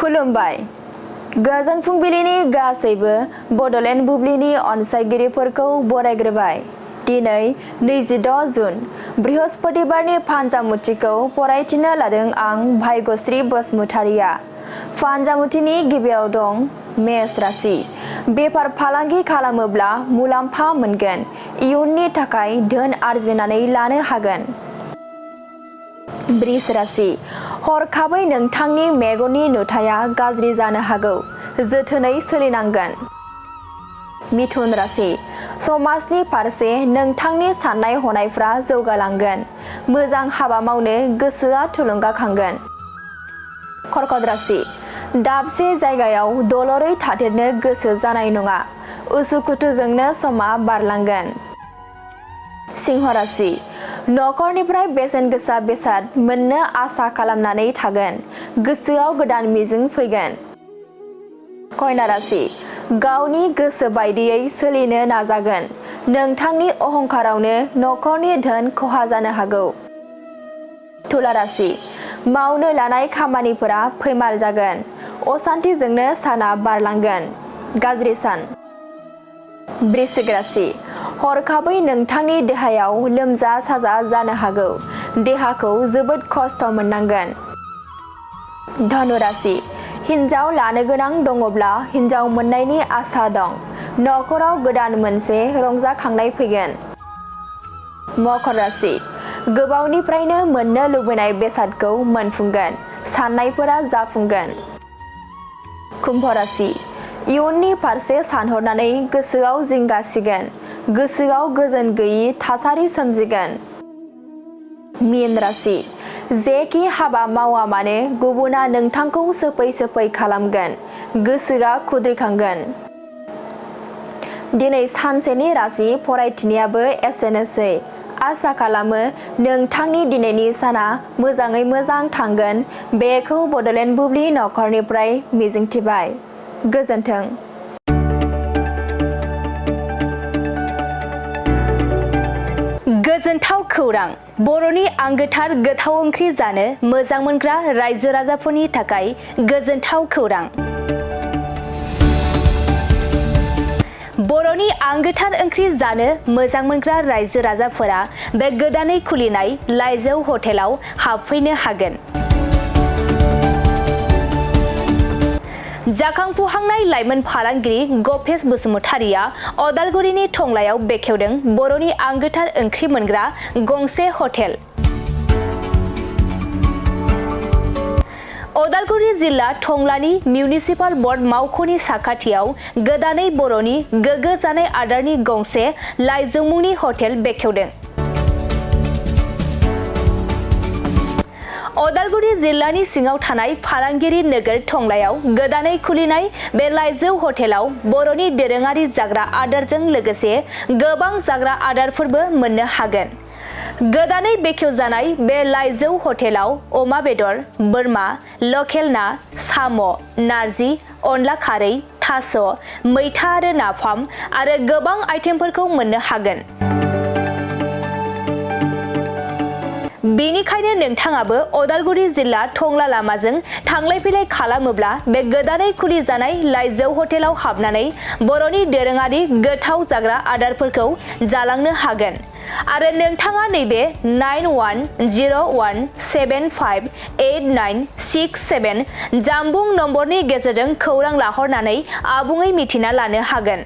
खुलुमबाय गोजोन फुंबिलिनि गासैबो बड'लेण्ड बुब्लिनि अनसायगिरिफोरखौ बरायग्रोबाय। दिनै 26 जुन बृहस्पतिबारनि फानजामुथिखौ फरायथिनो लादों आं भाग्यश्री बसुमतारिया। फानजामुथिनि गिबियाव दं मेष राशि। बेफार फालांगि खालामोब्ला मुलाम्फा मोनगोन। इयुननि थाखाय धोन आरजिनानै लानो हागोन। वृष राशि। हरखाबै नोंथांनि मेगननि नुथाया गाज्रि जानो हागौ। जोथोनै सोलिनांगोन। मिथुन राशि। समाजनि फारसे नोंथांनि साननाय हनायफ्रा जौगालांगोन। मोजां हाबा मावनो गोसोआ थुलुंगाखांगोन। कर्कट राशि। दाबसे जायगायाव दलरै थाथेरनो गोसो जानाय नङा। उसुखुथुजोंनो समा बारलांगोन। सिंह राशि। नखरनिफ्राय बेसेन गोसा बेसाद मोननो आसा खालामनानै थागोन। गोसोआव गोदान मिजिं फैगोन। कन्या राशि। गावनि गोसो बायदियै सोलिनो नाजागोन। नोंथांनि अहंकारावनो नखरनि धोन खहा जानो हागौ। तुला राशि। मावनो लानाय खामानिफोरा फैमाल जागोन। असान्थिजोंनो साना बारलांगोन। गाज्रि सान। वृश्चिक राशि। हरखाबै नोंथांनि देहायाव लोमजा साजा जानो हागौ। देहाखौ जोबोद खस्थ' मोननांगोन। धनु राशि। हिन्जाव लानो गोनां दङब्ला हिन्जाव मोननायनि आसा दं। नखराव गोदान मोनसे रंजाखांनाय फैगोन। मकर राशि। गोबावनिफ्रायनो मोननो लुबैनाय बेसादखौ मोनफुंगोन। साननायफोरा जाफुंगोन। कुम्भ राशि। इयुननि फारसे सानहरनानै गोसोआव जिंगा सिगोन। गोसोआव गोजोन गैयै थासारि सोमजिगोन। मीन राशि। जेखि हाबा मावा मानो गुबुना नोंथांखौ सोफै सोफै खालामगोन। गोसोआ खुद्रिखांगोन। दिनै सानसेनि राशि फरायथिनायाबो एसेनोसै। आसा खालामो नोंथांनि दिनैनि साना मोजाङै मोजां थांगोन। बेखौ बड'लेण्ड बुब्लि नखरनिफ्राय मिजिंथिबाय। गोजोन्थों। गोजोनथाव खौरां। बर'नि आंगोथार गोथाव ओंख्रि जानो मोजां मोनग्रा रायजो राजाफोरनि थाखाय गोजोनथाव खौरां। बर'नि आंगोथार ओंख्रि जानो मोजां मोनग्रा रायजो राजाफोरा बे गोदानै खुलिनाय लाइजौ हटेलाव हाबफैनो हागोन। जाखांफुहांनाय लाइमोन फालांगिरि गपेश बसुमतारिया अदालगुरिनि टंलायाव बेखेवदों बर'नि आंगोथार ओंख्रि मोनग्रा गंसे हटेल। अदालगुरि जिल्ला टंलानि मिउनिसिपाल बर्ड मावख'नि साखाथियाव गोदानै बर'नि गोग्गो जानाय आदारनि गंसे लाइजौ मुंनि हटेल बेखेवदों। अदालगुरि जिल्लानि सिङाव थानाय फालांगिरि नोगोर टंलायाव गोदानै खुलिनाय बे लाइजौ हटेलाव बर'नि दोरोङारि जाग्रा आदारजों लोगोसे गोबां जाग्रा आदारफोरबो मोननो हागोन। गोदानै बेखेवजानाय बे लाइजौ हटेलाव अमा बेदर, बोरमा, लकेल ना, साम', नारजि, अनला खारै, थास', मैथा आरो नाफाम आरो गोबां आइटेमफोरखौ मोननो हागोन। बेनिखायनो नोंथाङाबो अदालगुरि जिल्ला टंला लामाजों थांलाय फैलाय खालामोब्ला बे गोदानै खुलिजानाय लाइजौ हटेलाव हाबनानै बर'नि दोरोङारि गोथाव जाग्रा आदारफोरखौ जालांनो हागोन। आरो नोंथाङा नैबे 9101758967 जानबुं नम्बरनि गेजेरजों खौरां लाहरनानै आबुङै मिथिना लानो हागोन।